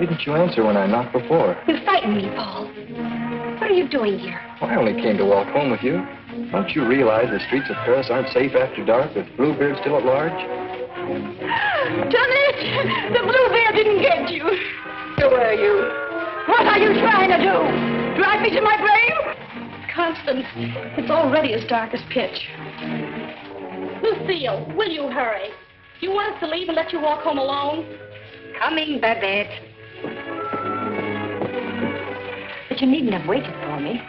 didn't you answer when I knocked before? You frightened me, Paul. What are you doing here? Well, I only came to walk home with you. Don't you realize the streets of Paris aren't safe after dark with Bluebeard still at large? Johnny, the Bluebeard didn't get you. Who are you? What are you trying to do? Drive me to my grave? Constance, it's already as dark as pitch. Lucille, will you hurry? Do you want us to leave and let you walk home alone? Coming, Babette. But you needn't have waited for me.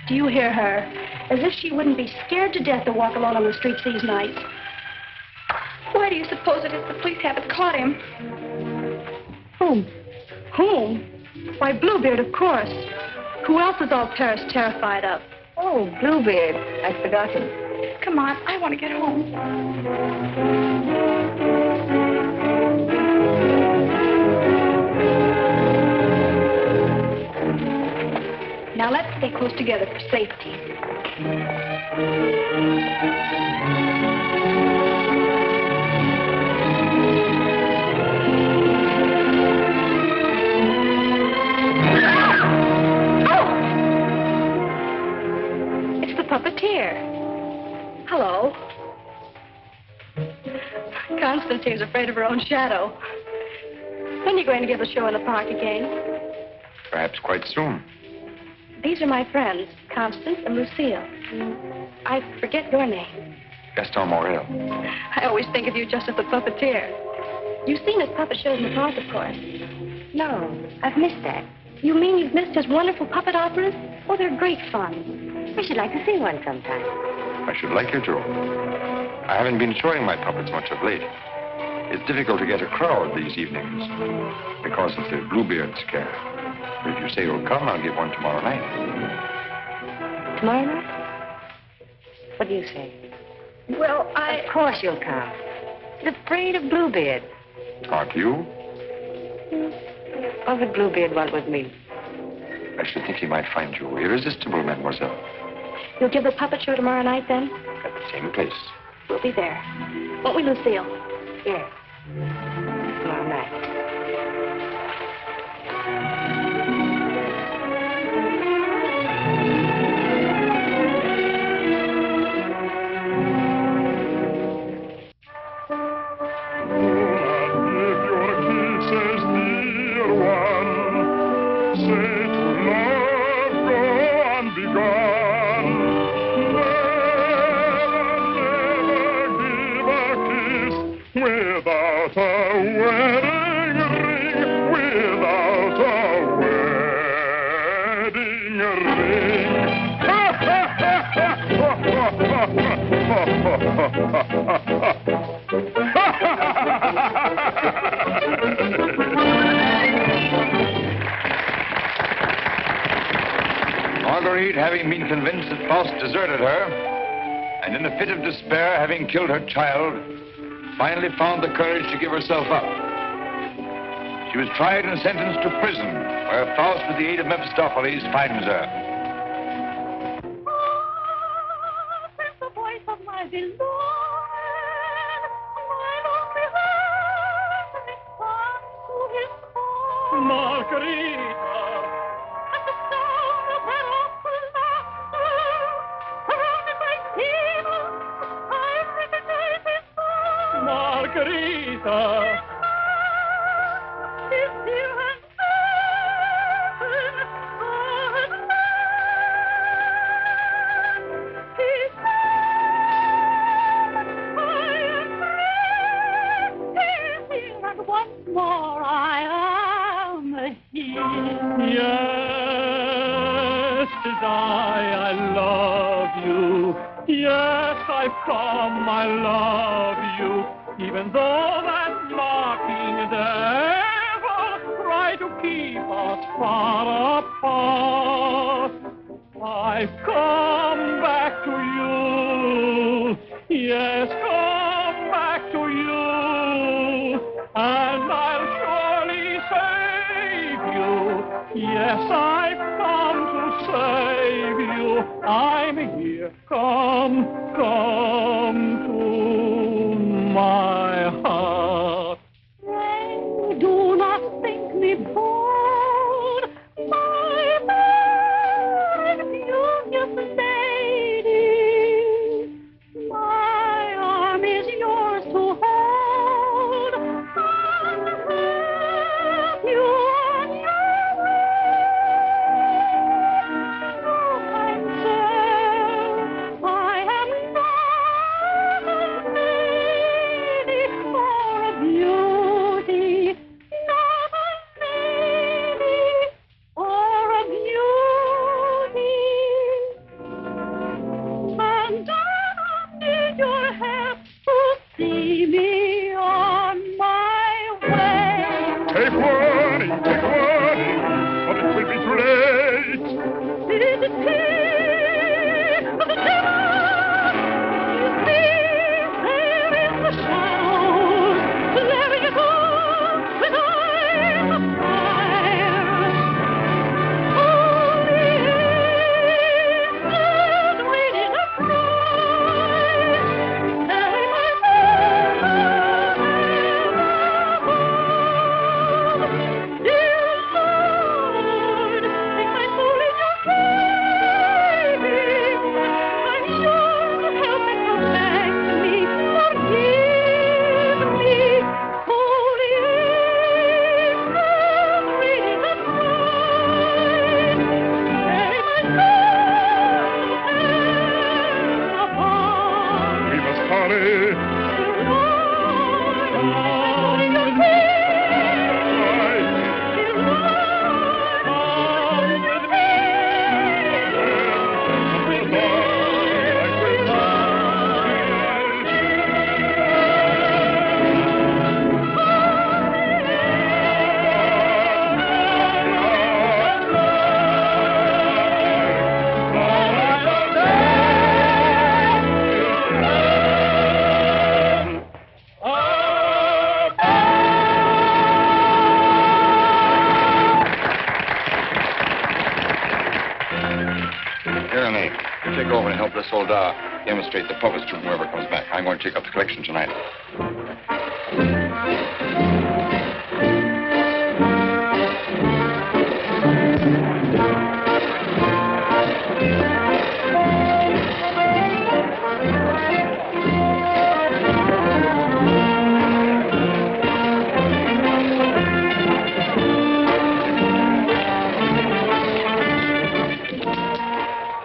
Do you hear her? As if she wouldn't be scared to death to walk alone on the streets these nights. Why do you suppose it is the police haven't caught him? Whom? Whom? Why, Bluebeard, of course. Who else is all Paris terrified of? Oh, Bluebeard. I'd forgotten. Come on, I want to get home. Now let's stay close together for safety. Puppeteer. Hello. Constance here's afraid of her own shadow. When are you going to give the show in the park again? Perhaps quite soon. These are my friends, Constance and Lucille. I forget your name. Gaston Morel. I always think of you just as the puppeteer. You've seen his puppet shows in the park, of course. No, I've missed that. You mean you've missed his wonderful puppet operas? Oh, they're great fun. I should like to see one sometime. I should like you to. I haven't been showing my puppets much of late. It's difficult to get a crowd these evenings because of the Bluebeard scare. But if you say you'll come, I'll give one tomorrow night. Tomorrow night? What do you say? Well, Of course you'll come. He's afraid of Bluebeard. Aren't you? What would Bluebeard want with me? I should think he might find you irresistible, mademoiselle. You'll give the puppet show tomorrow night, then? At the same place. We'll be there. Won't we, Lucille? Yes. Tomorrow night. Marguerite, having been convinced that Faust deserted her, and in a fit of despair, having killed her child, finally found the courage to give herself up. She was tried and sentenced to prison, where Faust, with the aid of Mephistopheles, finds her. It's the voice of my beloved, Margarita. At the sound of her awful laughter, surrounded by demons, I recognize his voice. Margarita. His dear and he said, I am free, and once more I am here. Yes, 'tis I love you. Yes, I've come, I love you. Even though that mocking devil try to keep us far apart, I've come back to you. Yes, come back to you. And I'll surely save you. Yes, I've come to save you. I'm here. Come to my heart. Pray do not think me poor. Carradine, you take over and help this old demonstrate the puppets to whoever comes back. I'm going to take up the collection tonight.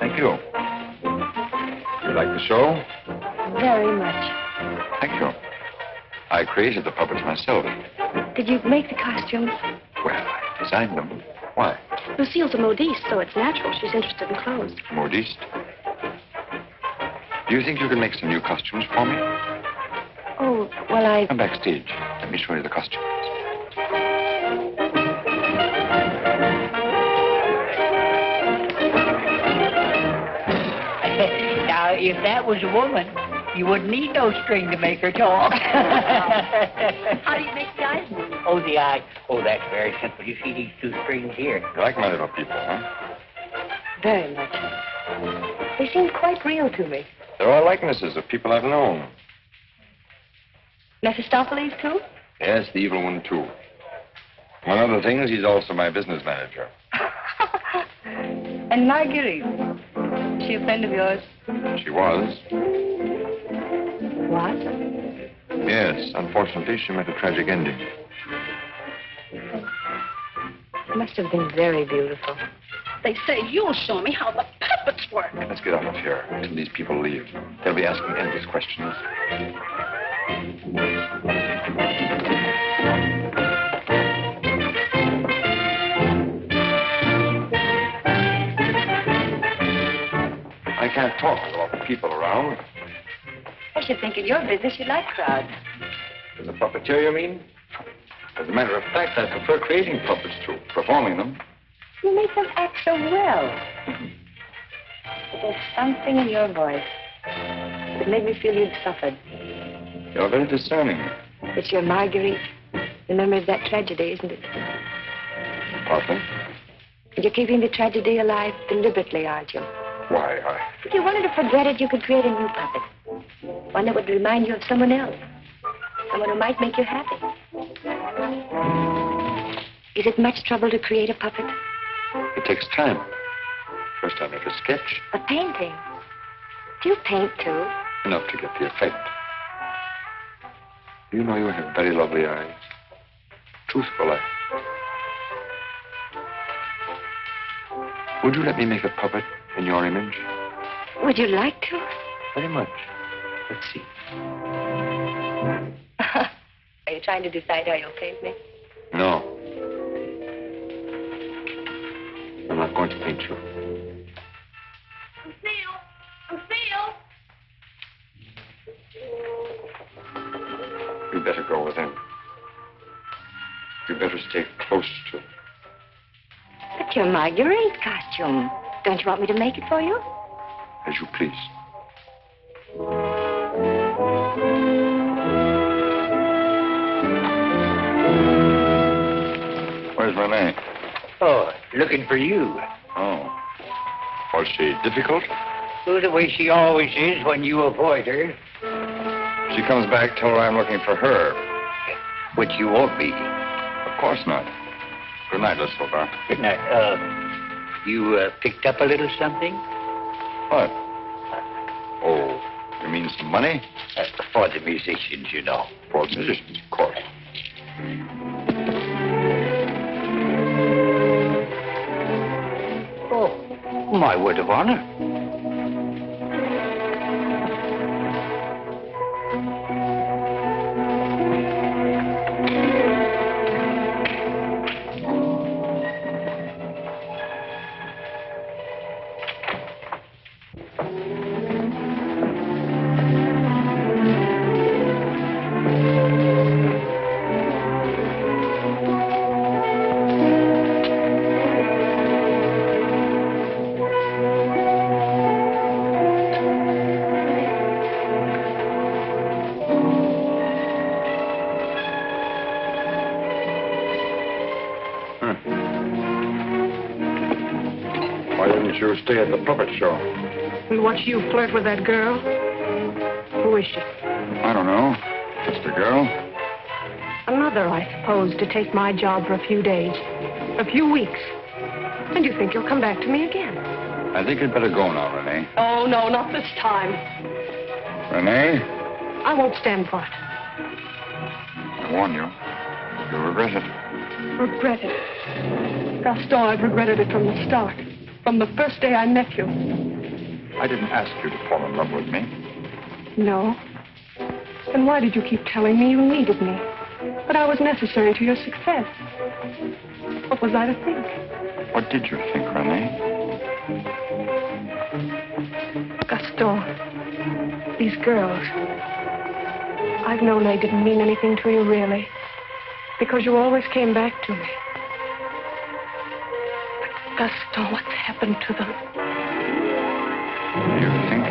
Thank you. You like the show? Very much. Thank you. I created the puppets myself. Did you make the costumes? Well, I designed them. Why? Lucille's a modiste, so it's natural. She's interested in clothes. Modiste. Do you think you can make some new costumes for me? Oh, well, Come backstage. Let me show you the costumes. Now, if that was a woman, you wouldn't need no string to make her talk. How do you make the eyes move? Oh, the eye. Oh, that's very simple. You see these two strings here? You like my little people, huh? Very much. They seem quite real to me. They're all likenesses of people I've known. Mephistopheles, too? Yes, the evil one, too. Among other things, he's also my business manager. And Marguerite. Is she a friend of yours? She was. What? Yes, unfortunately, she met a tragic ending. It must have been very beautiful. They say you'll show me how the puppets work. Let's get out of here until these people leave. They'll be asking endless questions. I can't talk with all the people around. I should think in your business you like crowds. As a puppeteer, you mean? As a matter of fact, I prefer creating puppets to performing them. You make them act so well. But there's something in your voice that made me feel you'd suffered. You're very discerning. It's your Marguerite. The memory of that tragedy, isn't it? Partly. And you're keeping the tragedy alive deliberately, aren't you? Why, If you wanted to forget it, you could create a new puppet. One that would remind you of someone else. Someone who might make you happy. Is it much trouble to create a puppet? It takes time. First, I make a sketch. A painting? Do you paint, too? Enough to get the effect. You know you have very lovely eyes. Truthful eyes. Would you let me make a puppet in your image? Would you like to? Very much. Let's see. Are you trying to decide how you'll paint me? No. I'm not going to paint you. Lucille! You'd better go with him. You'd better stay close to him. But your Marguerite costume. Don't you want me to make it for you? As you please. Where's Renee? Oh, looking for you. Oh. Was she difficult? Oh, the way she always is when you avoid her. She comes back, tell her I'm looking for her. Which you won't be. Of course not. Good night, Miss Silver. Good night. You picked up a little something? What? Oh, you mean some money? For the musicians, you know. For musicians, of course. Oh, my word of honor. didn't you stay at the puppet show? And watch you flirt with that girl? Who is she? I don't know. Just a girl. Another, I suppose, to take my job for a few days. A few weeks. And you think you'll come back to me again? I think you'd better go now, Renee. Oh, no, not this time. Renee? I won't stand for it. I warn you. You'll regret it. Regret it? Gaston, I've regretted it from the start. From the first day I met you. I didn't ask you to fall in love with me. No. Then why did you keep telling me you needed me? That I was necessary to your success? What was I to think? What did you think, Renee? Gaston, these girls, I've known they didn't mean anything to you, really. Because you always came back to me. But Gaston, what's happened to them? You think?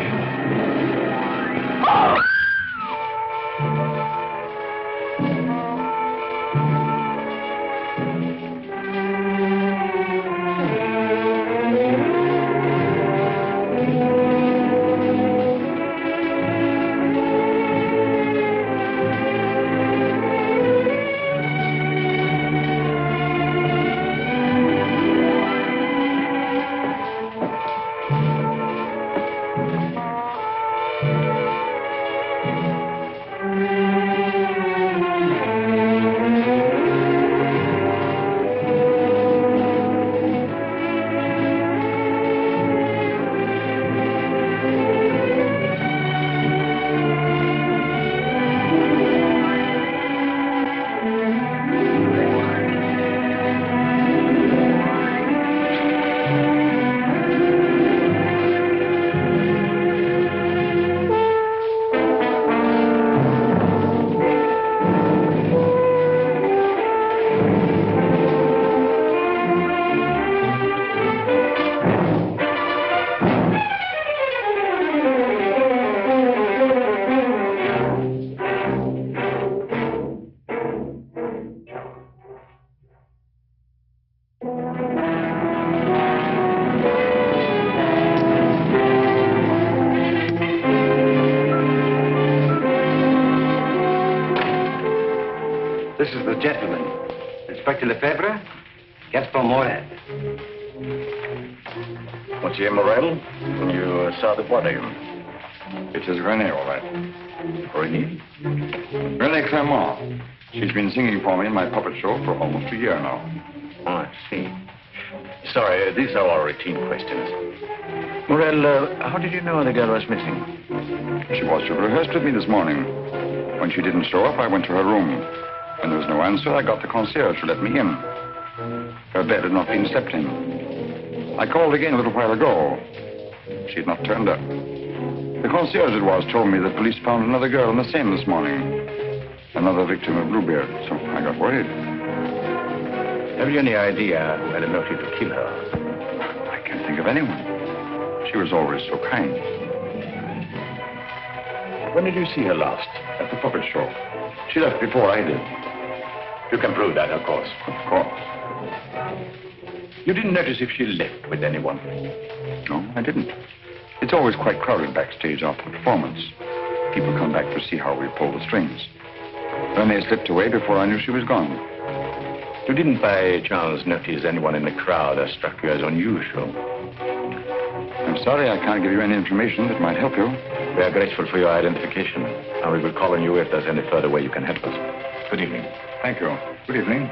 This is the gentleman. Inspector Lefebvre, Gaston Morel. Monsieur Morel? You saw the body. It is Renee, all right. Renee? Renee Clermont. She's been singing for me in my puppet show for almost a year now. Oh, I see. Sorry, these are all routine questions. Morel, how did you know the girl was missing? She was to rehearse with me this morning. When she didn't show up, I went to her room. When there was no answer, I got the concierge to let me in. Her bed had not been slept in. I called again a little while ago. She had not turned up. The concierge it was told me the police found another girl in the Seine this morning. Another victim of Bluebeard, so I got worried. Have you any idea who had a motive to kill her? I can't think of anyone. She was always so kind. When did you see her last? At the puppet show. She left before I did. You can prove that, of course. Of course. You didn't notice if she left with anyone? No, I didn't. It's always quite crowded backstage after the performance. People come back to see how we pull the strings. Renee slipped away before I knew she was gone. You didn't by chance notice anyone in the crowd that struck you as unusual? I'm sorry I can't give you any information that might help you. We are grateful for your identification, and we will call on you if there's any further way you can help us. Good evening. Thank you. Good evening.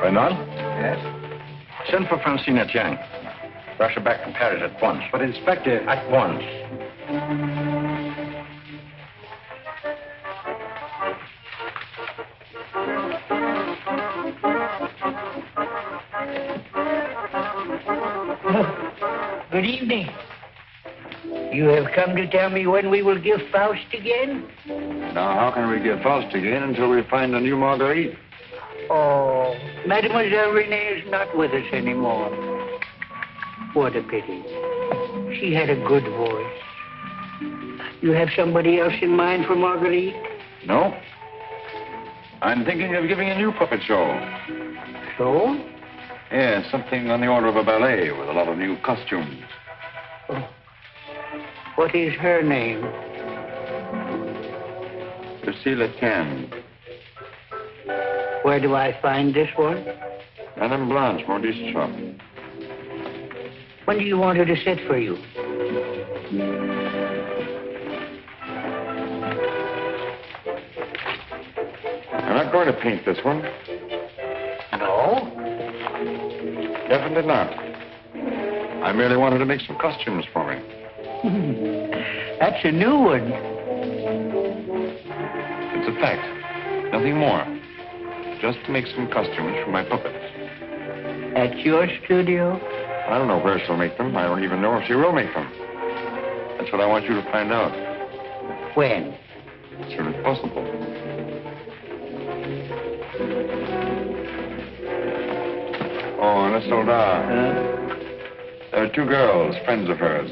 Renaud? Yes? Send for Francina Jiang. Rush her back to Paris at once. But, Inspector... At once. Good evening. You have come to tell me when we will give Faust again? Now, how can we give Faust again until we find a new Marguerite? Oh, Mademoiselle Renee is not with us anymore. What a pity. She had a good voice. You have somebody else in mind for Marguerite? No. I'm thinking of giving a new puppet show. So? Yeah, something on the order of a ballet with a lot of new costumes. Oh. What is her name? Lucille Can. Where do I find this one? Madame Blanche, Maurice's shop. When do you want her to sit for you? I'm not going to paint this one. No? Definitely not. I merely wanted to make some costumes for me. That's a new one. It's a fact. Nothing more. Just to make some costumes for my puppets. At your studio? I don't know where she'll make them. I don't even know if she will make them. That's what I want you to find out. When? As soon as possible. Oh, and a soldat. There are two girls, friends of hers.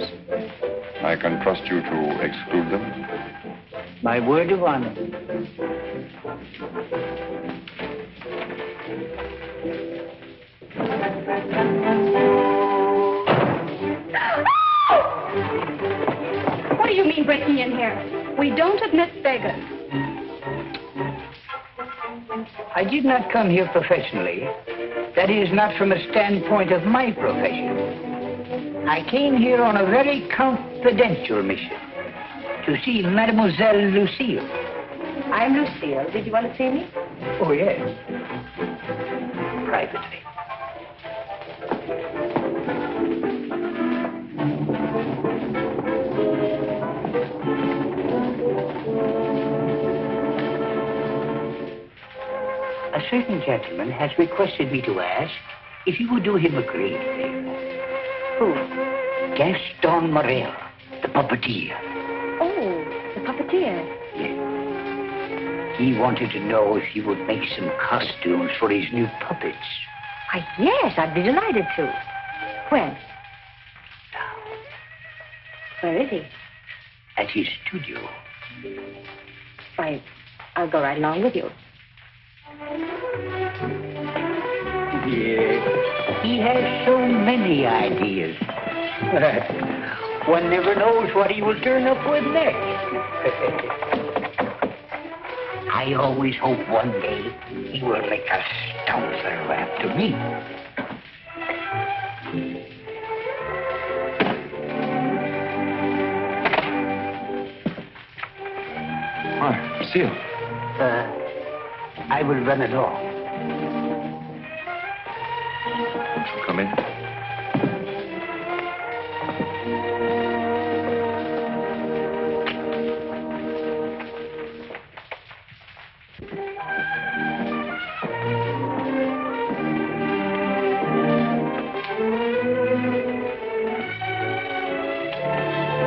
I can trust you to exclude them. My word of honor. What do you mean breaking in here? We don't admit beggars. I did not come here professionally. That is, not from a standpoint of my profession. I came here on a very confidential mission to see Mademoiselle Lucille. I'm Lucille. Did you want to see me? Oh, yes. Privately. A certain gentleman has requested me to ask if you would do him a great favor. Who? Gaston Morel, the puppeteer. Oh, the puppeteer. Yes. He wanted to know if you would make some costumes for his new puppets. Why, yes, I'd be delighted to. When? Now, Where is he? at his studio. Why, I'll go right along with you. Yes. He has so many ideas. One never knows what he will turn up with next. I always hope one day he will make a strangler after me. Hi, Lucille. I will run along. Come in.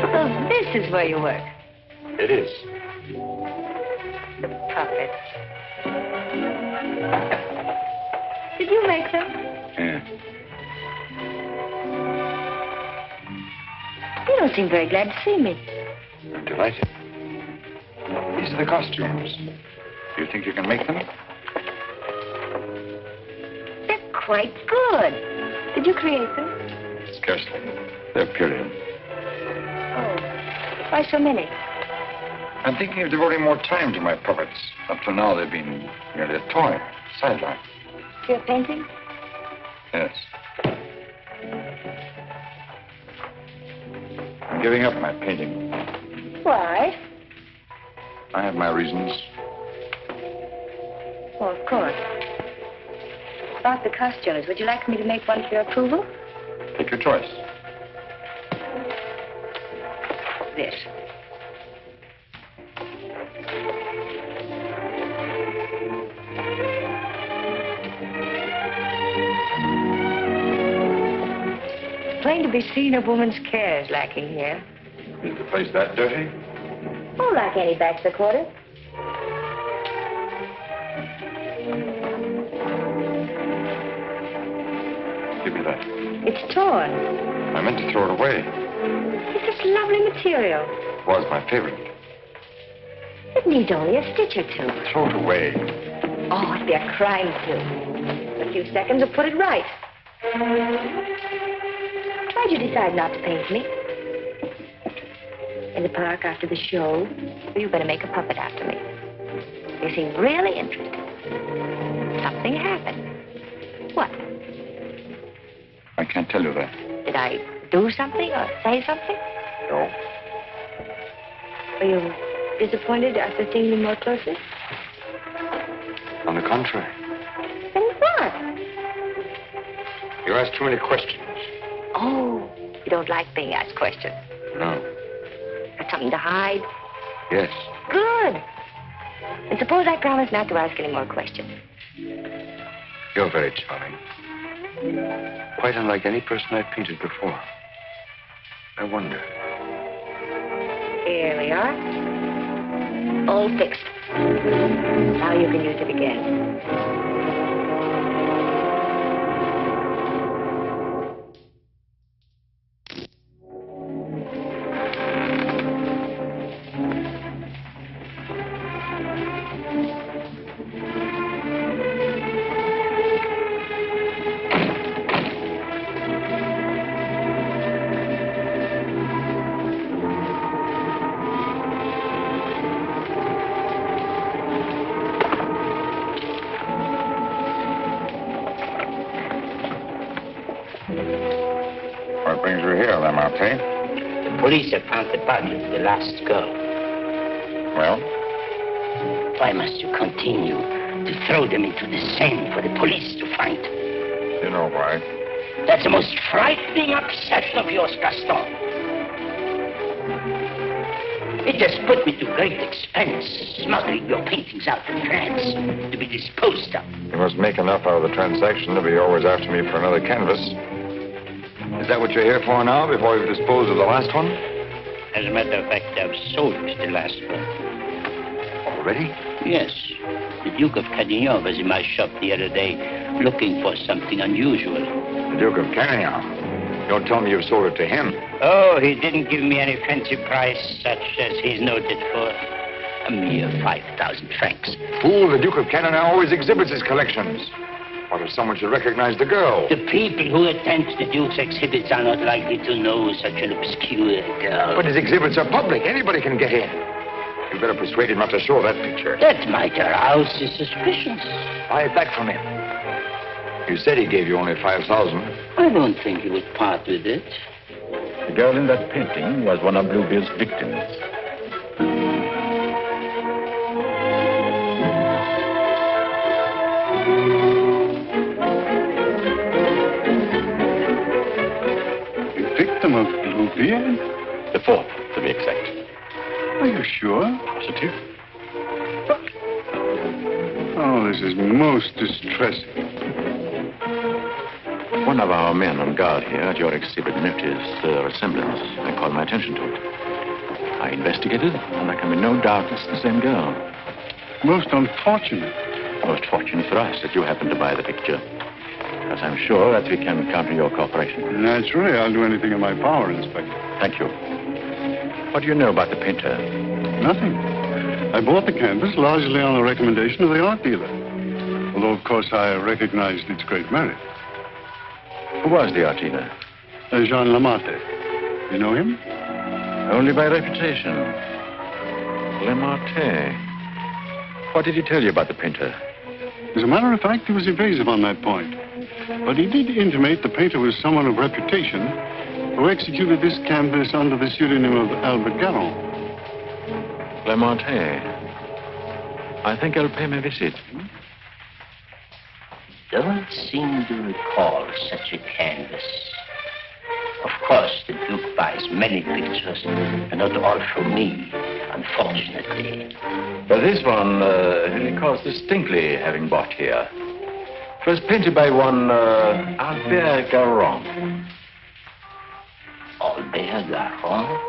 So this is where you work. It is. The puppets. Did you make them? Yeah. You don't seem very glad to see me. I'm delighted. These are the costumes. Do you think you can make them? They're quite good. Did you create them? Scarcely. They're period. Oh, why so many? I'm thinking of devoting more time to my puppets. Up till now, they've been merely a toy, sideline. You're painting? Yes. I'm giving up my painting. Why? I have my reasons. Oh, of course. About the costumes, would you like me to make one for your approval? Take your choice. This. It's plain to be seen a woman's care is lacking here. Is the place that dirty? Oh, like any bachelor quarters. Give me that. It's torn. I meant to throw it away. It's this lovely material. It was my favorite. It needs only a stitch or two. Throw it away. be a crime, too. A few seconds will put it right. Why'd you decide not to paint me? In the park after the show, were you going to make a puppet after me? You seem really interested. Something happened. What? I can't tell you that. Did I do something or say something? No. Were you disappointed after seeing me more closely? On the contrary. Then what? You asked too many questions. Oh, you don't like being asked questions. No. Got something to hide? Yes. Good. And suppose I promise not to ask any more questions. You're very charming. Quite unlike any person I've painted before. I wonder. Here we are. All fixed. Now you can use it again. What brings you here, Lamartine? The police have found the body of the last girl. Well? Why must you continue to throw them into the Seine for the police to find? You know why. That's the most frightening obsession of yours, Gaston. It has put me to great expense, smuggling your paintings out of France to be disposed of. You must make enough out of the transaction to be always after me for another canvas. Is that what you're here for now, before you've disposed of the last one? As a matter of fact, I've sold the last one. Already? Yes. The Duke of Carradine was in my shop the other day looking for something unusual. The Duke of Carradine? Don't tell me you've sold it to him. Oh, he didn't give me any fancy price such as he's noted for. A mere 5,000 francs. Fool, the Duke of Carradine always exhibits his collections. What if someone should recognize the girl? The people who attend the Duke's exhibits are not likely to know such an obscure girl. But his exhibits are public. Anybody can get in. You better persuade him not to show that picture. That might arouse his suspicions. Buy it back from him. You said he gave you only 5,000. I don't think he would part with it. The girl in that painting was one of Bluebeard's victims. A victim of Bluebeard? The fourth, to be exact. Are you sure? Positive. Oh, this is most distressing. One of our men on guard here at your exhibit noticed the resemblance and called my attention to it. I investigated, and there can be no doubt it's the same girl. Most unfortunate. Most fortunate for us that you happened to buy the picture. Because I'm sure that we can count on your cooperation. Naturally, I'll do anything in my power, Inspector. Thank you. What do you know about the painter? Nothing. I bought the canvas largely on the recommendation of the art dealer. Although, of course, I recognized its great merit. Who was the art dealer? Jean Lamartine. You know him? Only by reputation. Lamartine. What did he tell you about the painter? As a matter of fact, he was evasive on that point. But he did intimate the painter was someone of reputation who executed this canvas under the pseudonym of Albert Garon. Lamartine. I think I'll pay him a visit. Don't seem to recall such a canvas. Of course, the Duke buys many pictures, and not all from me, unfortunately. But this one, he recalls distinctly having bought here. It was painted by one Albert Garon. Albert Garon?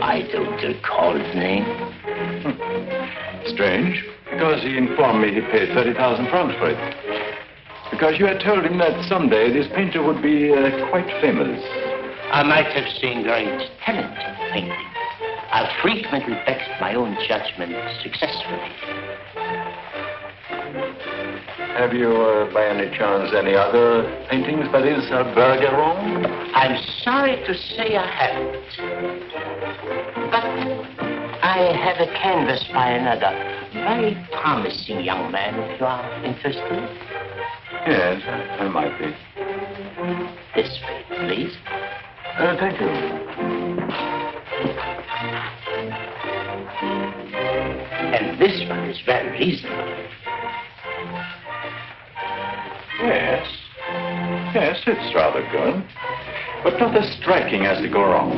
I don't recall his name. Strange, because he informed me he paid 30,000 francs for it. Because you had told him that someday this painter would be quite famous. I might have seen great talent in painting. I've frequently backed my own judgment successfully. Have you, by any chance, any other paintings by this Bergeron? I'm sorry to say I haven't. But I have a canvas by another very promising young man, if you are interested. Yes, I might be. This way, please. Thank you. And this one is very reasonable. Yes. Yes, it's rather good. But not as striking as the Goron.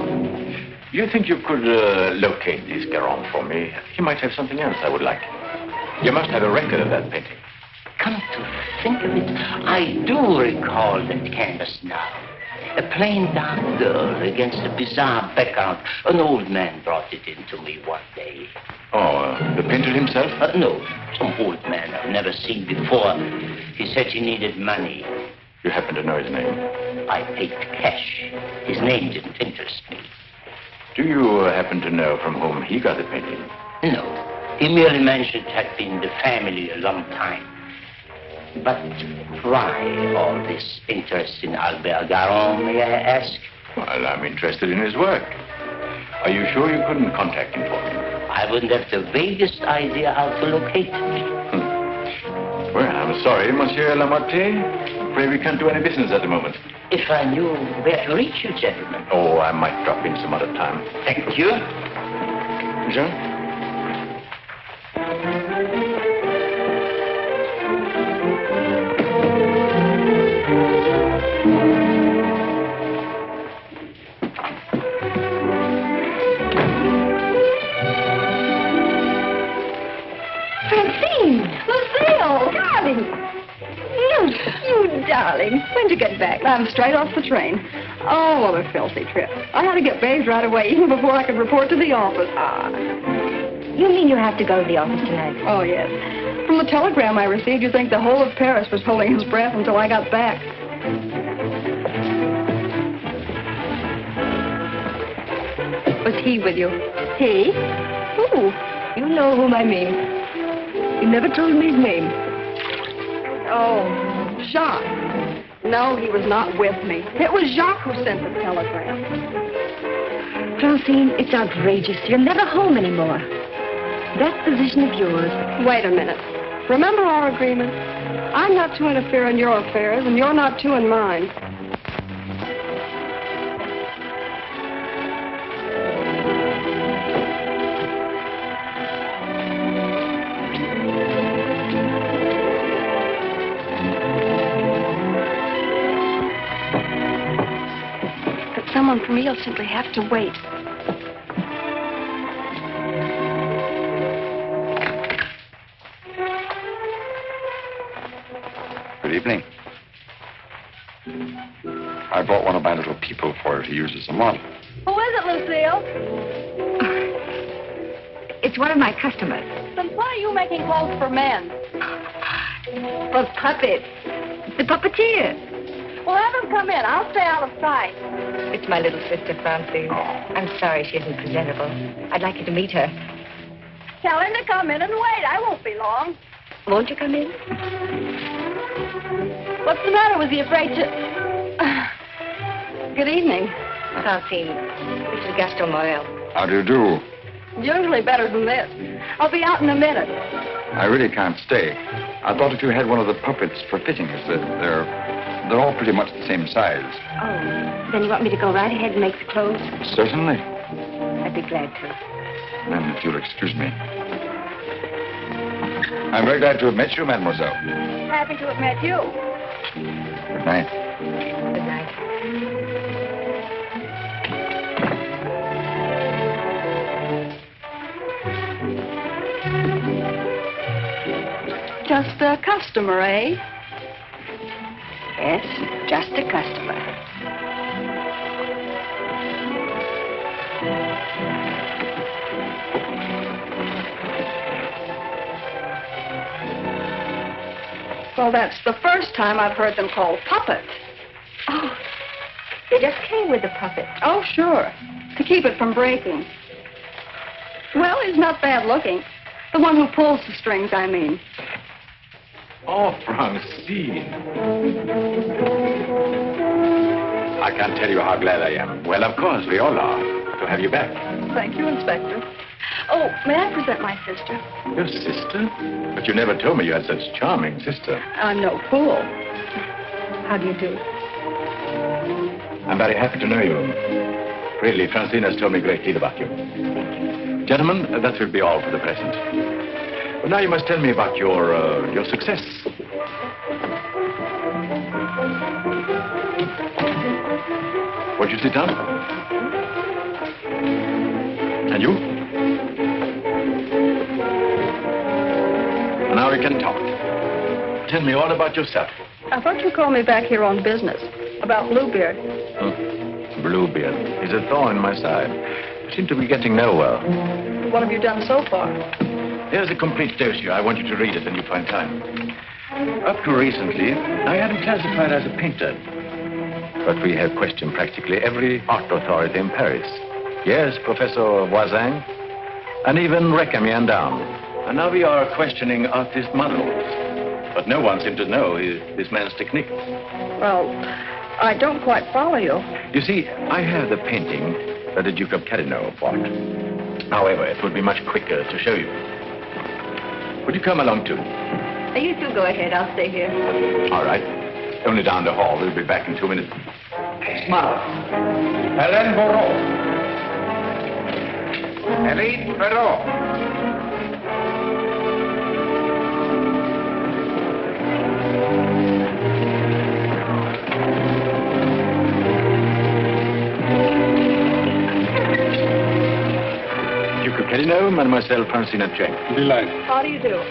Do you think you could locate this Goron for me? He might have something else I would like. You must have a record of that painting. Come to think of it, I do recall that canvas now. A plain dark girl against a bizarre background. An old man brought it in to me one day. Oh, the painter himself? No, some old man I've never seen before. He said he needed money. You happen to know his name? I paid cash. His name didn't interest me. Do you happen to know from whom he got the painting? No. He merely mentioned it had been the family a long time. But why all this interest in Albert Garon, may I ask? Well, I'm interested in his work. Are you sure you couldn't contact him for me? I wouldn't have the vaguest idea how to locate him. Well, I'm sorry, Monsieur Lamotte. Afraid we can't do any business at the moment. If I knew where to reach you, gentlemen. Oh, I might drop in some other time. Thank you. Jean? You darling. When'd you get back? I'm straight off the train. Oh, what a filthy trip. I had to get bathed right away, even before I could report to the office. You mean you have to go to the office tonight? Oh, yes. From the telegram I received, you'd think the whole of Paris was holding his breath until I got back. Was he with you? He? Who? You know whom I mean. You never told me his name. Oh, Jacques. No, he was not with me. It was Jacques who sent the telegram. Francine, it's outrageous. You're never home anymore. That position of yours. Wait a minute. Remember our agreement? I'm not to interfere in your affairs, and you're not to in mine. Someone from me will simply have to wait. Good evening. I brought one of my little people for her to use as a model. Who is it, Lucille? It's one of my customers. Then why are you making clothes for men? For puppets. The puppeteer. Well, have him come in. I'll stay out of sight. It's my little sister, Francine. I'm sorry she isn't presentable. I'd like you to meet her. Tell him to come in and wait. I won't be long. Won't you come in? What's the matter? Was he afraid to... Good evening. Francine, this is Gaston Morel. How do you do? Usually better than this. I'll be out in a minute. I really can't stay. I thought if you had one of the puppets for fittings, that they're all pretty much the same size. Oh, then you want me to go right ahead and make the clothes? Certainly. I'd be glad to. Then, if you'll excuse me. I'm very glad to have met you, mademoiselle. Happy to have met you. Good night. Good night. Just a customer, eh? Yes, just a customer. Well, that's the first time I've heard them called puppets. Oh, they just came with the puppet. Oh, sure. To keep it from breaking. Well, he's not bad looking. The one who pulls the strings, I mean. Oh, Francine. I can't tell you how glad I am. Well, of course, we all are, to have you back. Thank you, Inspector. Oh, may I present my sister? Your sister? But you never told me you had such a charming sister. I'm no fool. How do you do? I'm very happy to know you. Really, Francine has told me a great deal about you. Gentlemen, that will be all for the present. But now you must tell me about your success. Won't you sit down? And you? Now we can talk. Tell me all about yourself. I thought you called me back here on business. About Bluebeard. Bluebeard is a thorn in my side. You seem to be getting nowhere. What have you done so far? Here's a complete dossier. I want you to read it when you find time. Up to recently, I had him classified as a painter. But we have questioned practically every art authority in Paris. Yes, Professor Voisin, and even Recamier down. And now we are questioning artist models. But no one seems to know this man's technique. Well, I don't quite follow you. You see, I have the painting that the Duke of Carradine bought. However, it would be much quicker to show you. Would you come along too? You two go ahead. I'll stay here. All right. Only down the hall. We'll be back in 2 minutes. Smile. Hélène Moreau. Hélène Moreau. Duke of Carradine, Mademoiselle Francine G. Delighted. How do you do?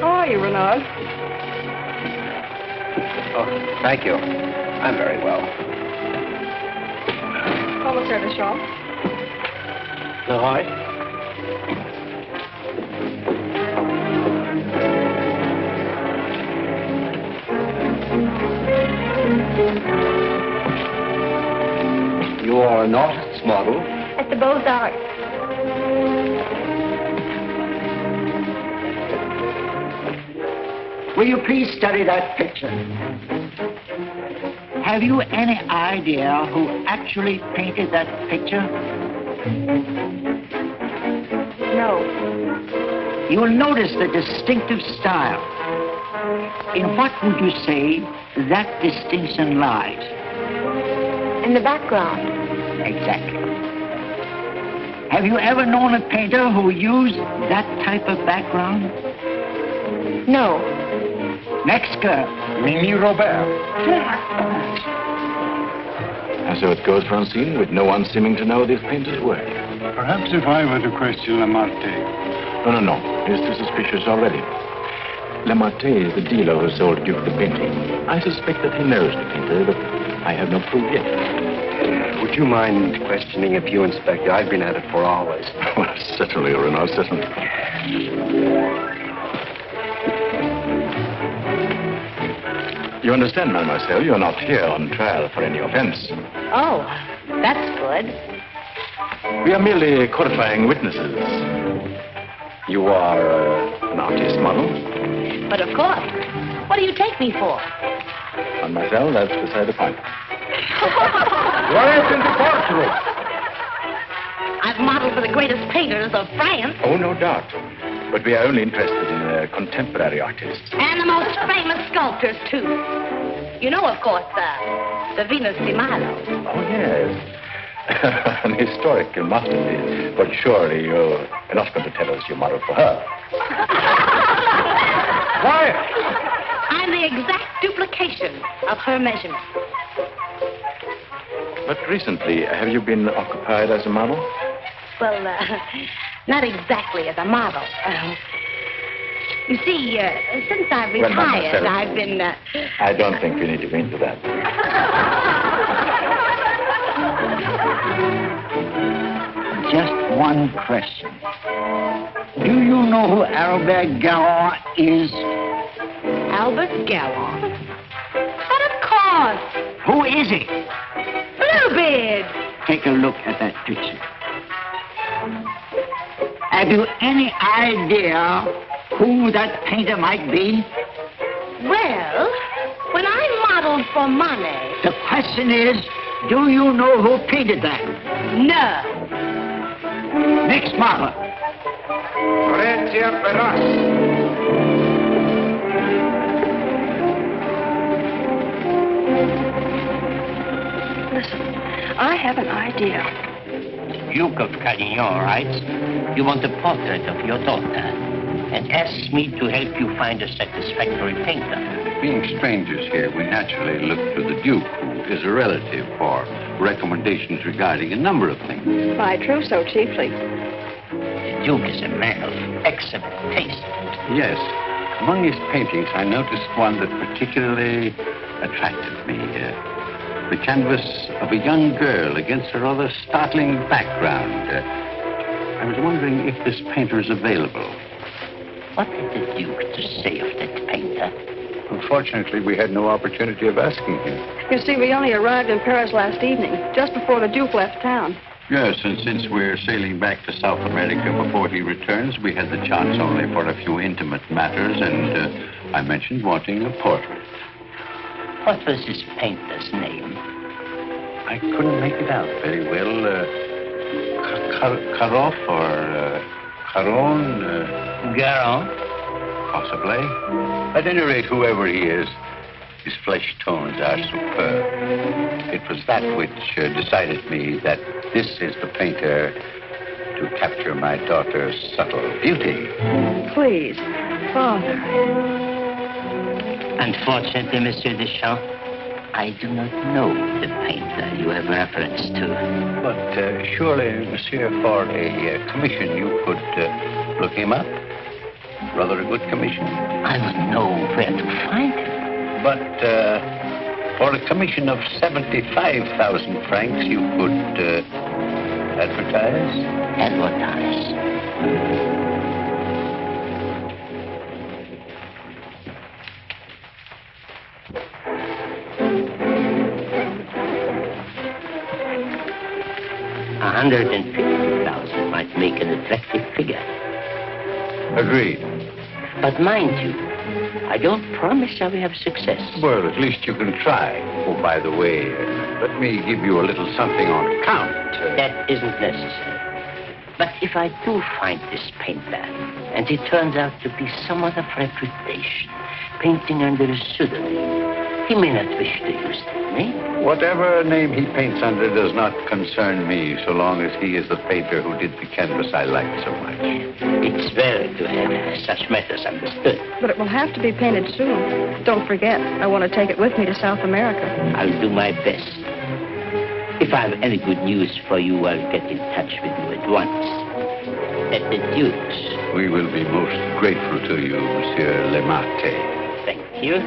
How are you, Renard? Oh, thank you. I'm very well. Comment service, Shaw. All right. You are an artist's model? At the Beaux-Arts. Will you please study that picture? Have you any idea who actually painted that picture? No. You will notice the distinctive style. In what would you say that distinction lies? In the background. Exactly. Have you ever known a painter who used that type of background? No. Next girl. Mimi Robert. And so it goes, Francine, with no one seeming to know this painter's work. Perhaps if I were to question Lamartine. No. He's too suspicious already. Lamartine is the dealer who sold Duke the painting. I suspect that he knows the painter, but I have no proof yet. Would you mind questioning a few, Inspector? I've been at it for hours. Well, certainly, Renaud, certainly. You understand, mademoiselle, you're not here on trial for any offense. Oh, that's good. We are merely qualifying witnesses. You are an artist model? But of course. What do you take me for? Mademoiselle, that's beside the point. Right in the courtroom. I've modeled for the greatest painters of France. Oh, no doubt. But we are only interested in contemporary artists. And the most famous sculptors, too. You know, of course, the Venus de Milo. Oh, yes. An historical masterpiece. But surely you're not going to tell us you modeled for her. Quiet. I'm the exact duplication of her measurements. But recently, have you been occupied as a model? Well, not exactly as a model. You see, since I've Well, retired, mademoiselle, I've been... I don't think we need to go into that. Just one question. Do you know who Albert Garon is? Albert Garon? But of course. Who is he? Bluebeard. Take a look at that picture. Have you any idea who that painter might be? Well, when I modeled for money... The question is, do you know who painted that? No. Next model. Listen, I have an idea. Duke of Carradine writes, you want a portrait of your daughter and asks me to help you find a satisfactory painter. Being strangers here, we naturally look to the Duke, who is a relative, for recommendations regarding a number of things. My trousseau, chiefly. The Duke is a man of excellent taste. Yes. Among his paintings, I noticed one that particularly attracted me. The canvas of a young girl against a rather startling background. I was wondering if this painter is available. What had the Duke to say of that painter? Unfortunately, we had no opportunity of asking him. You see, we only arrived in Paris last evening, just before the Duke left town. Yes, and since we're sailing back to South America before he returns, we had the chance only for a few intimate matters, and I mentioned wanting a portrait. What was his painter's name? I couldn't make it out very well. Karoff or Caron? Garon? Possibly. At any rate, whoever he is, his flesh tones are superb. It was that which decided me that this is the painter to capture my daughter's subtle beauty. Please, Father. Unfortunately, Monsieur Deschamps, I do not know the painter you have reference to. But surely, Monsieur, for a commission, you could look him up. Rather a good commission. I would know where to find him. But for a commission of 75,000 francs, you could advertise? Advertise. 150,000 might make an attractive figure. Agreed. But mind you, I don't promise I will have success. Well, at least you can try. Oh, by the way, let me give you a little something on account. That isn't necessary. But if I do find this painter, and he turns out to be someone of reputation, painting under a pseudonym, he may not wish to use that name. Whatever name he paints under does not concern me, so long as he is the painter who did the canvas I like so much. It's well to have such matters understood. But it will have to be painted soon. Don't forget, I want to take it with me to South America. I'll do my best. If I have any good news for you, I'll get in touch with you at once. At the Duke's. We will be most grateful to you, Monsieur Lemate. Thank you.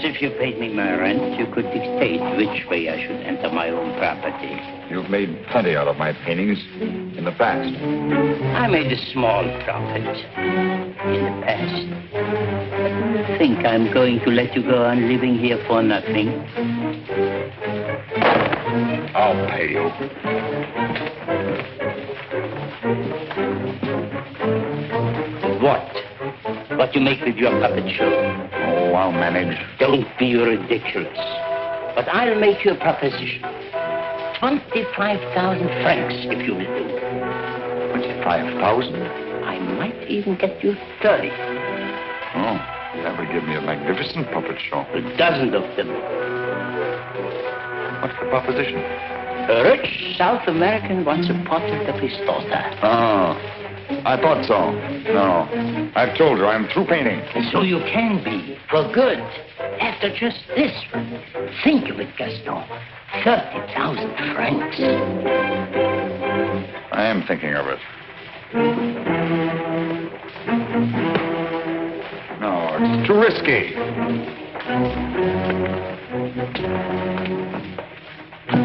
If you paid me my rent, you could dictate which way I should enter my own property. You've made plenty out of my paintings in the past. I made a small profit in the past. But do you think I'm going to let you go on living here for nothing? I'll pay you. What? What you make with your puppet show? Oh, I'll manage. Don't be ridiculous. But I'll make you a proposition. 25,000 francs, if you will do. 25,000? I might even get you 30. Oh, that would give me a magnificent puppet show. A dozen of them. What's the proposition? A rich South American wants a portrait of his daughter. Oh. I thought so. No. I've told her I'm through painting. So you can be, for good. After just this one. Think of it, Gaston. 30,000 francs. I am thinking of it. No, it's too risky.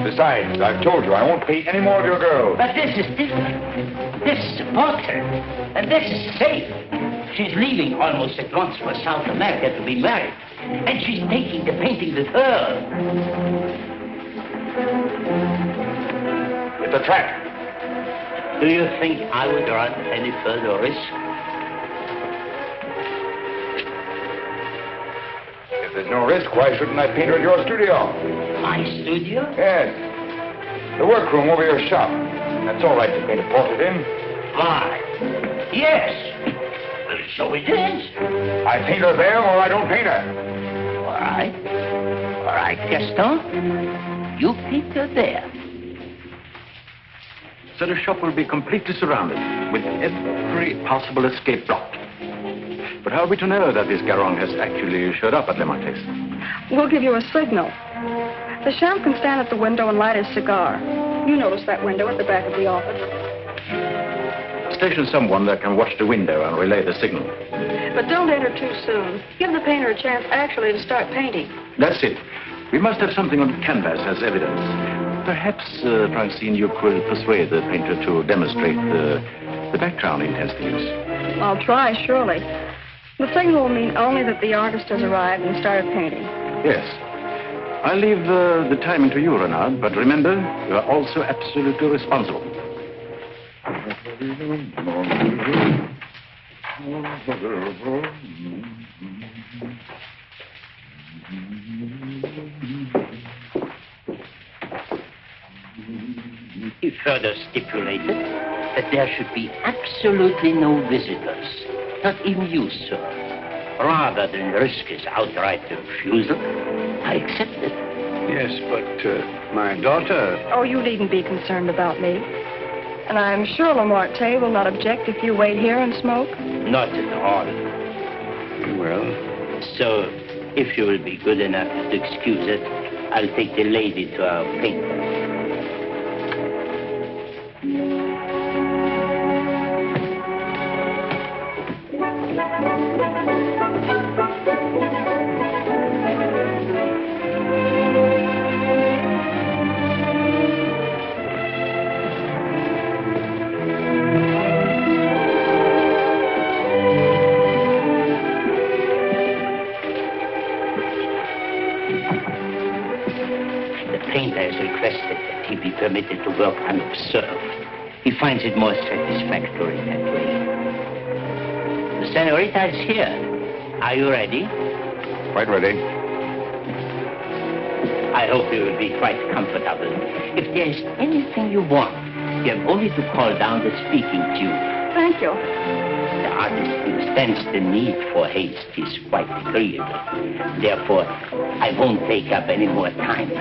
Besides, I've told you I won't pay any more of your girls. But this is different. This is a portrait. And this is safe. She's leaving almost at once for South America to be married. And she's taking the painting with her. It's a trap. Do you think I would run any further risk? If there's no risk, why shouldn't I paint her at your studio? My studio? Yes. The workroom over your shop. That's all right to paint a portrait in. Why? Yes. Well, so it is. I paint her there or I don't paint her. All right. All right, Gaston. You paint her there. So the shop will be completely surrounded with every possible escape blocked. But how are we to know that this Garong has actually showed up at Le Marquis? We'll give you a signal. The champ can stand at the window and light his cigar. You notice that window at the back of the office. Station someone that can watch the window and relay the signal. But don't enter too soon. Give the painter a chance actually to start painting. That's it. We must have something on canvas as evidence. Perhaps, Francine, you could persuade the painter to demonstrate the background he intends to use. I'll try, surely. The signal will mean only that the artist has arrived and started painting. Yes. I'll leave the timing to you, Renard, but remember, you are also absolutely responsible. He further stipulated that there should be absolutely no visitors, not even you, sir. Rather than risk his outright refusal, I accepted. Yes, but my daughter... Oh, you needn't be concerned about me. And I'm sure Lamarté will not object if you wait here and smoke. Not at all. Well... So, if you will be good enough to excuse it, I'll take the lady to our painter. Permitted to work unobserved. He finds it more satisfactory that way. The senorita is here. Are you ready? Quite ready. I hope you will be quite comfortable. If there is anything you want, you have only to call down the speaking tube. Thank you. The artist understands the need for haste is quite agreeable. Therefore, I won't take up any more time.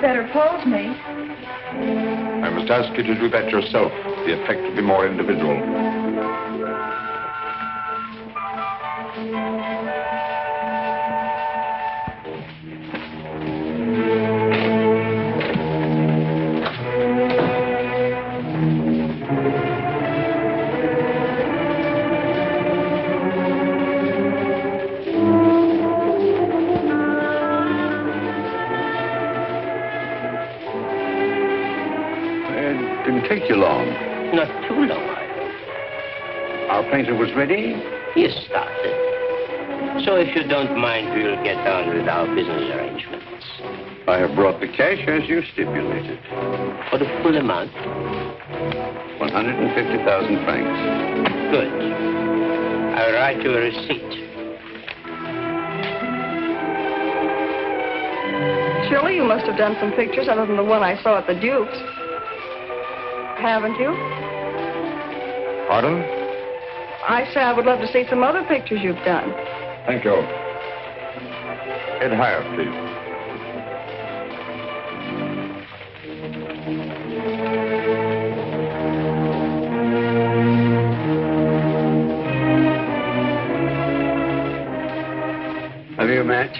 Better pose me. I must ask you to do that yourself. The effect will be more individual. Take you long. Not too long. Our painter was ready? He has started. So if you don't mind, we'll get on with our business arrangements. I have brought the cash as you stipulated. For the full amount? 150,000 francs. Good. I'll write you a receipt. Surely you must have done some pictures other than the one I saw at the Duke's. Haven't you? Pardon? I say I would love to see some other pictures you've done. Thank you. Head higher, please. Have you a match?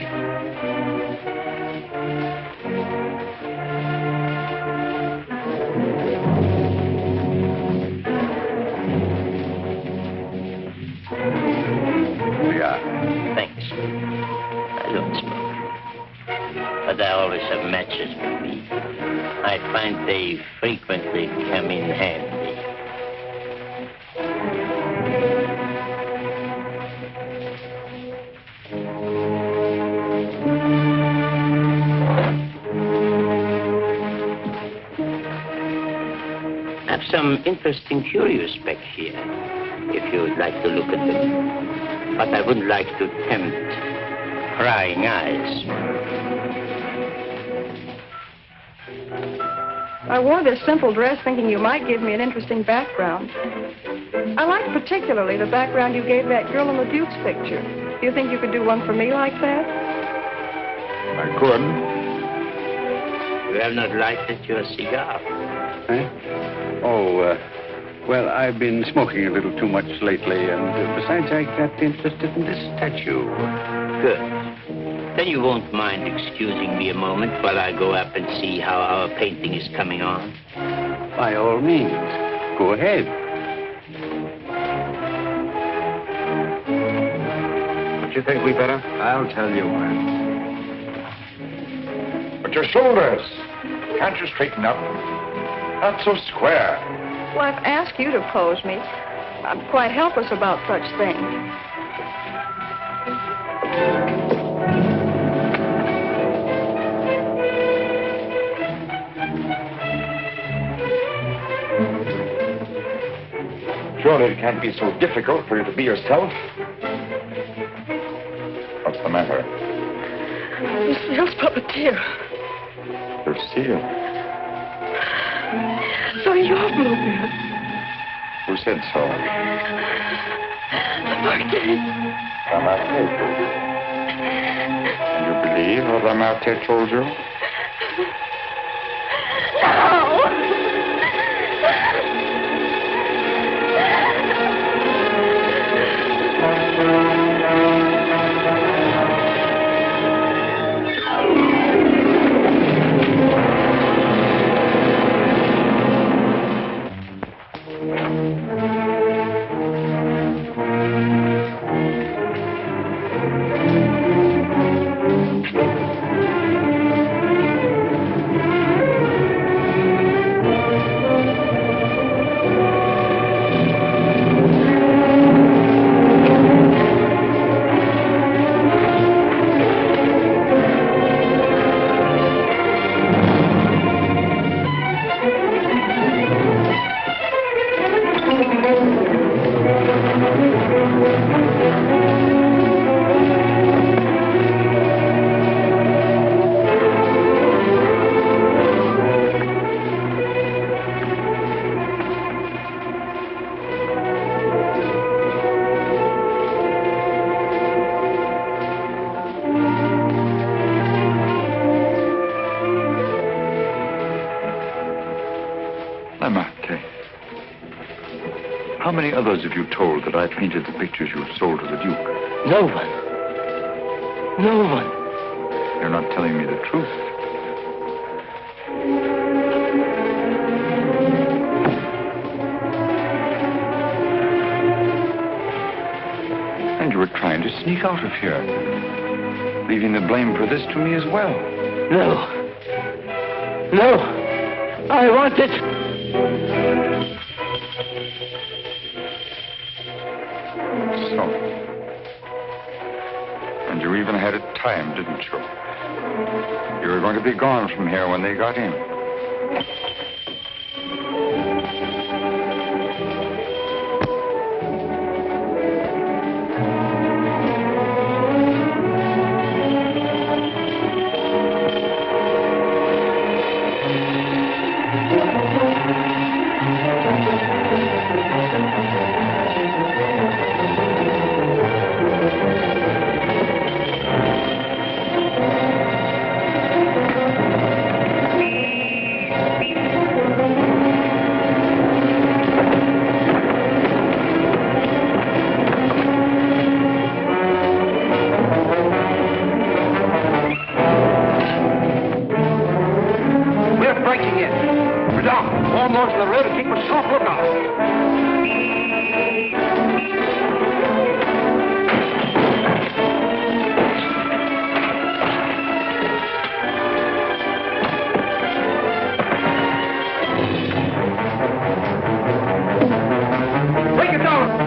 Thanks. I don't smoke. But I always have matches with me. I find they frequently come in handy. I have some interesting curios back here, if you would like to look at them. But I wouldn't like to tempt prying eyes. I wore this simple dress thinking you might give me an interesting background. I like particularly the background you gave that girl in the Duke's picture. Do you think you could do one for me like that? I could. You have not lighted your cigar. Eh? Oh, well, I've been smoking a little too much lately, and besides, I got interested in this statue. Good. Then you won't mind excusing me a moment while I go up and see how our painting is coming on? By all means. Go ahead. Don't you think we better? I'll tell you when. But your shoulders. Can't you straighten up? Not so square. Well, I've asked you to pose me. I'm quite helpless about such things. Surely it can't be so difficult for you to be yourself. What's the matter? Lucille's puppeteer. Lucille. So you're Bluebeard. Who said so? The Marquis. And you believe what the Marquis told you? No! How many others have you told that I painted the pictures you have sold to the Duke? No one. No one. You're not telling me the truth. And you were trying to sneak out of here, leaving the blame for this to me as well. No. No. I want it. So. And you even had it timed, didn't you? You were going to be gone from here when they got in. the road and keep a sharp lookout. Take it down!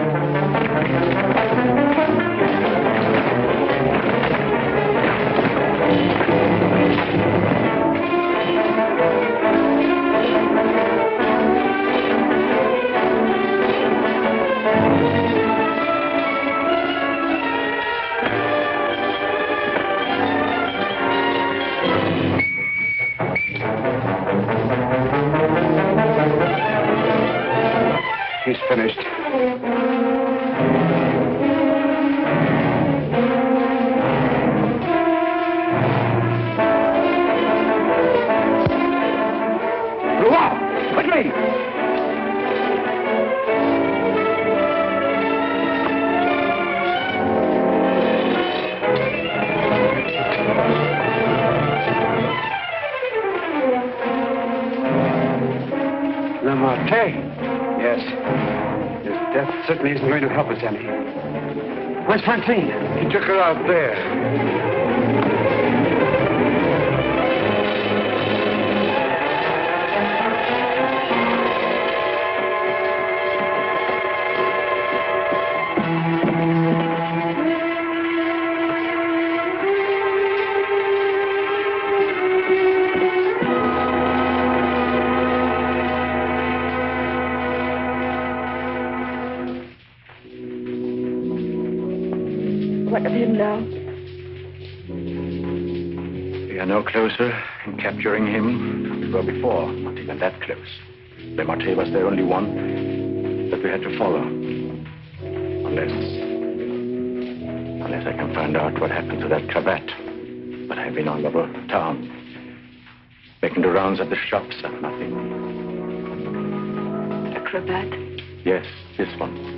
He's finished. Go on! Quickly! Lamartine? Yes. His death certainly isn't going to help us any. Where's Francine? He took her out there. What of him now? We are no closer in capturing him than we were before. Not even that close. Lamartine was the only one that we had to follow. Unless I can find out what happened to that cravat. But I've been all over town, making the rounds at the shops and nothing. The cravat? Yes, this one.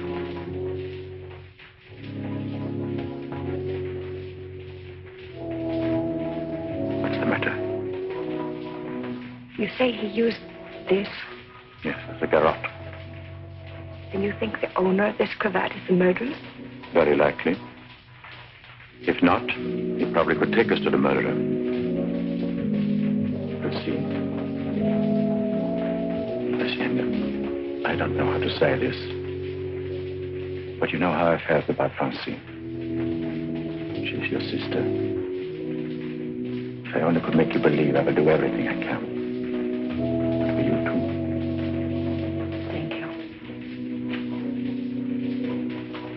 You say he used this? Yes, as a garrote. Then you think the owner of this cravat is the murderer? Very likely. If not, he probably could take us to the murderer. Let's see. Lucienne, I don't know how to say this. But you know how I felt about Francine. She's your sister. If I only could make you believe, I will do everything I can.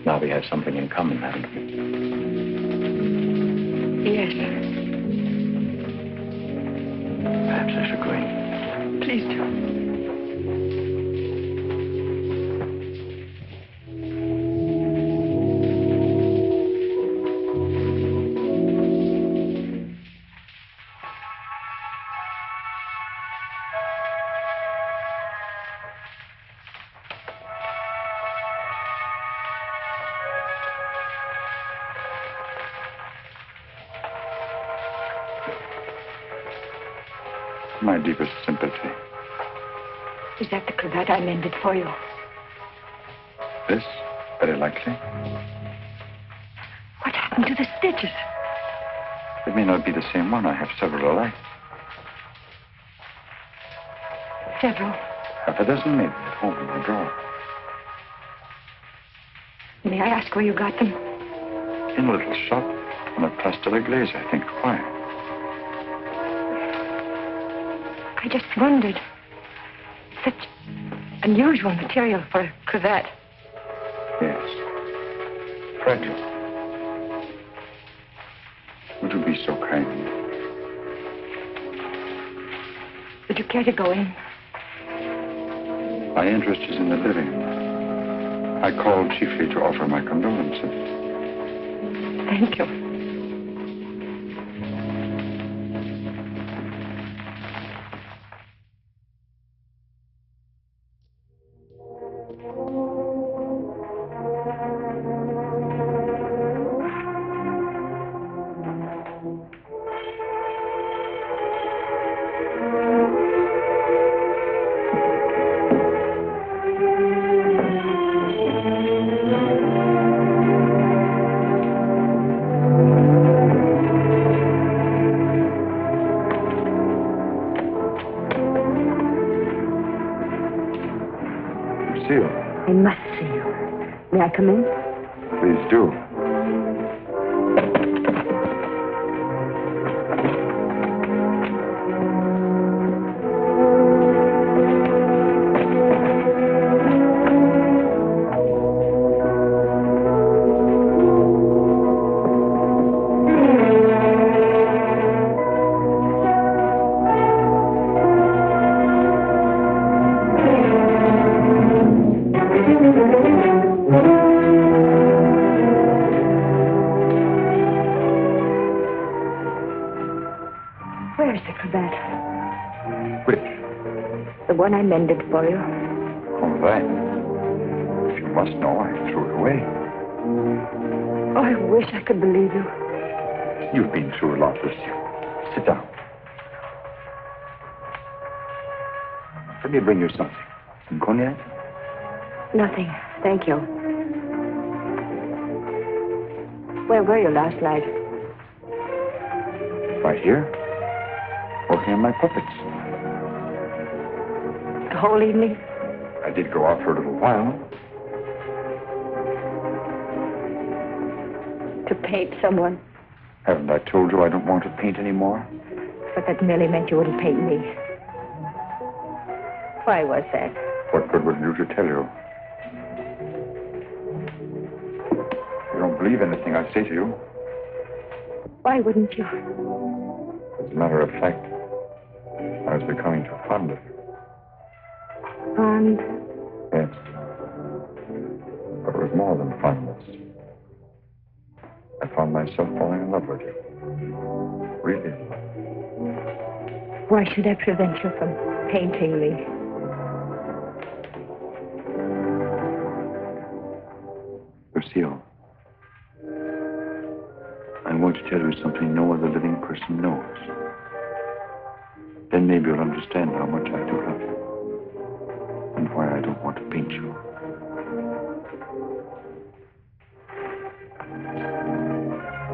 Now we have something in common, haven't we? Yes. Perhaps I should go in. Please do. My deepest sympathy. Is that the cravat I mended for you? This? Very likely. What happened to the stitches? It may not be the same one. I have several alike. Several. Half a dozen maybe at home in my drawer. May I ask where you got them? In a little shop on a Place de la Glaise, I think. Why? I just wondered. Such unusual material for a cravat. Yes. Fragile. Would you be so kind? Would you care to go in? My interest is in the living. I called chiefly to offer my condolences. Thank you. come in? Please do. Where's the cravat? Which? The one I mended for you. Oh, that. If you must know, I threw it away. Oh, I wish I could believe you. You've been through a lot, Lucille. Sit down. Let me bring you something. Some cognac? Nothing. Thank you. Where were you last night? Right here. Working on my puppets. The whole evening? I did go out for a little while. To paint someone. Haven't I told you I don't want to paint anymore? But that merely meant you wouldn't paint me. Why was that? What good would it do to tell you? You don't believe anything I say to you. Why wouldn't you? As a matter of fact, I was becoming too fond of you. Fond? Yes. But it was more than fondness. I found myself falling in love with you. Really. Why should I prevent you from painting me? Lucille, I'm going to tell you something no other living person knows. Then maybe you'll understand how much I do love you. And why I don't want to paint you.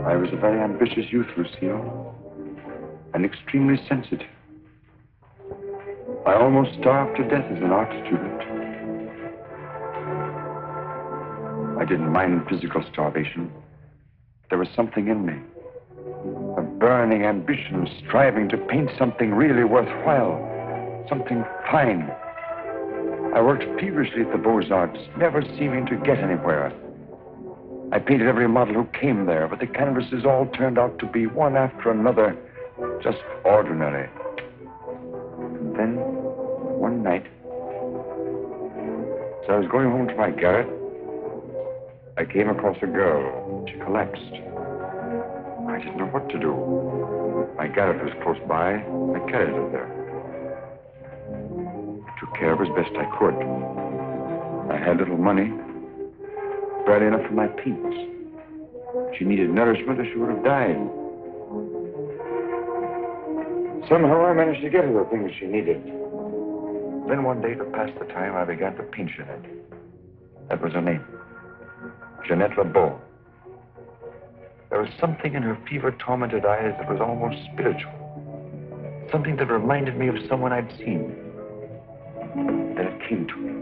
I was a very ambitious youth, Lucille. And extremely sensitive. I almost starved to death as an art student. I didn't mind physical starvation. There was something in me. A burning ambition, striving to paint something really worthwhile. Something fine. I worked feverishly at the Beaux-Arts, never seeming to get anywhere. I painted every model who came there, but the canvases all turned out to be one after another, just ordinary. And then, one night, as I was going home to my garret, I came across a girl. She collapsed. I didn't know what to do. My garret was close by. I carried her there. I took care of her as best I could. I had little money, barely enough for my paints. She needed nourishment or she would have died. Somehow I managed to get her the things she needed. Then one day, to pass the time, I began to paint Jeanette. That was her name. Jeanette LeBeau. There was something in her fever-tormented eyes that was almost spiritual. Something that reminded me of someone I'd seen. Then it came to me.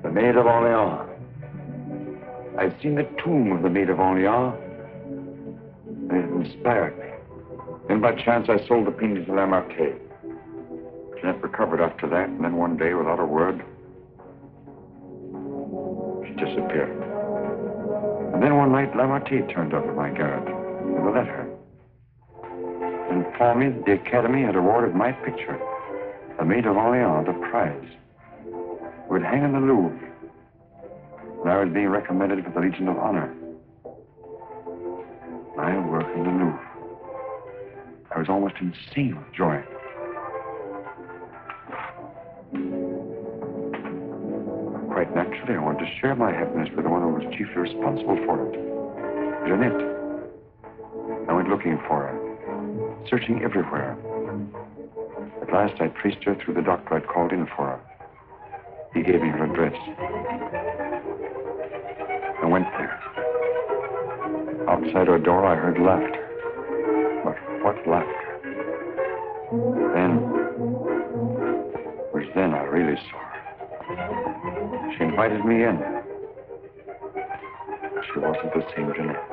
The Maid of Orleans. I'd seen the tomb of the Maid of Orleans, and it inspired me. Then by chance I sold the painting to Lamartine. Jeanette recovered after that, and then one day, without a word, she disappeared. And then one night, Lamartine turned up at my garret with a letter. And informed me that the Academy had awarded my picture, The Maid of Orleans, the prize. It would hang in the Louvre. And I was being recommended for the Legion of Honor. I work in the Louvre. I was almost insane with joy. Quite naturally, I wanted to share my happiness with the one who was chiefly responsible for it. Jeanette. I went looking for her, searching everywhere. At last, I traced her through the doctor I'd called in for her. He gave me her address. I went there. Outside her door, I heard laughter. But what laughter? Then I really saw her. She invited me in. she wasn't the same Jeanette.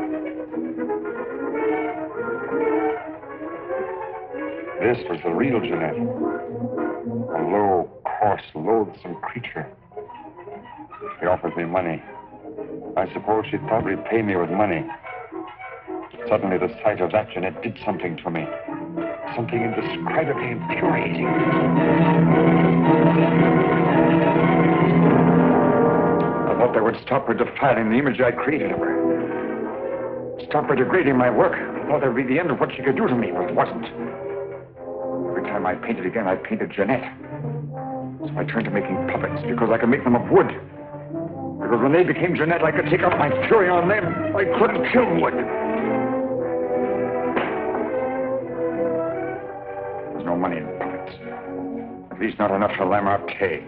This was the real Jeanette. A low, coarse, loathsome creature. She offered me money. I suppose she thought she'd pay me with money. Suddenly, the sight of that Jeanette did something to me. Something indescribably infuriating. I thought that would stop her defiling the image I created of her. Stop her degrading my work. I thought that would be the end of what she could do to me, but it wasn't. Every time I painted again, I painted Jeanette. So I turned to making puppets because I could make them of wood. Because when they became Jeanette, I could take out my fury on them. I couldn't kill wood. There's no money in puppets. At least not enough for Lamartine.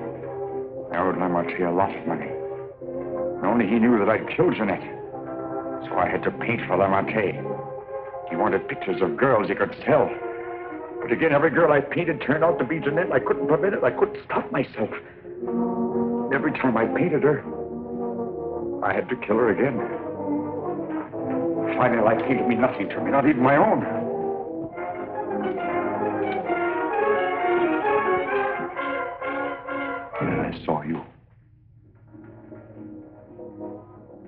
I owed Lamartine a lot of money. And only he knew that I'd killed Jeanette. So I had to paint for Lamartine. He wanted pictures of girls he could sell. But again, every girl I painted turned out to be Jeanette. I couldn't prevent it. I couldn't stop myself. Every time I painted her, I had to kill her again. Finally, life seemed to mean nothing to me, not even my own. And then I saw you.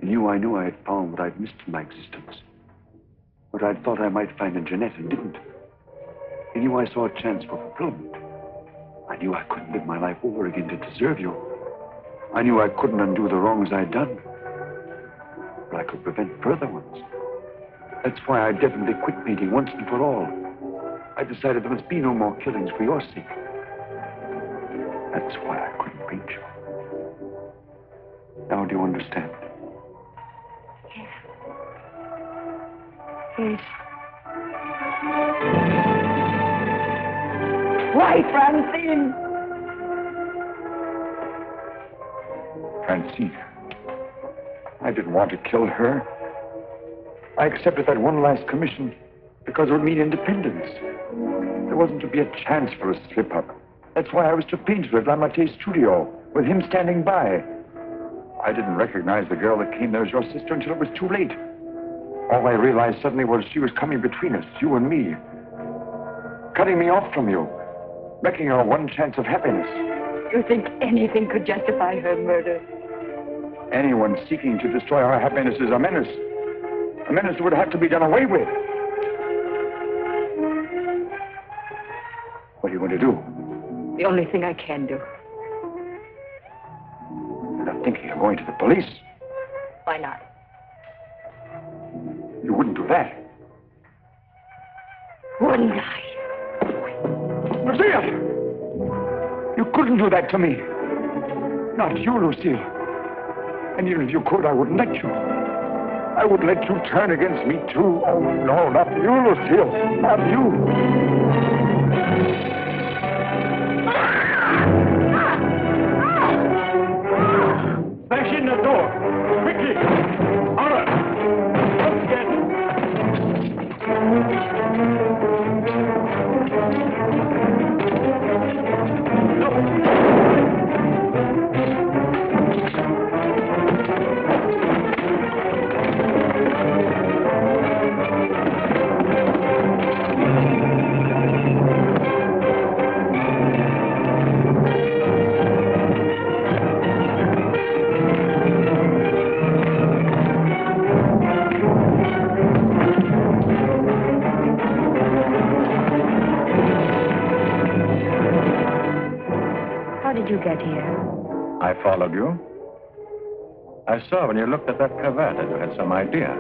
In you, I knew I had found what I'd missed in my existence. What I'd thought I might find in Jeanette and didn't. In you, I saw a chance for fulfillment. I knew I couldn't live my life over again to deserve you. I knew I couldn't undo the wrongs I'd done. But I could prevent further ones. That's why I definitely quit painting once and for all. I decided there must be no more killings for your sake. That's why I couldn't paint you. Now do you understand? Yes. Why, Francine? Francine. I didn't want to kill her. I accepted that one last commission because it would mean independence. There wasn't to be a chance for a slip-up. That's why I was to paint her at Lamartine's studio, with him standing by. I didn't recognize the girl that came there as your sister until it was too late. All I realized suddenly was she was coming between us, you and me. Cutting me off from you. Wrecking our one chance of happiness. You think anything could justify her murder? Anyone seeking to destroy our happiness is a menace. A menace that would have to be done away with. What are you going to do? The only thing I can do. You're not thinking of going to the police? Why not? You wouldn't do that. Wouldn't I? Lucille! You couldn't do that to me. Not you, Lucille. And even if you could, I wouldn't let you. I would let you turn against me, too. Oh, no, not you, Lucille. Not you. Bash in the door. Quickly. Ulmer. Don't get How did you get here? I followed you. I saw when you looked at that cravat that you had some idea.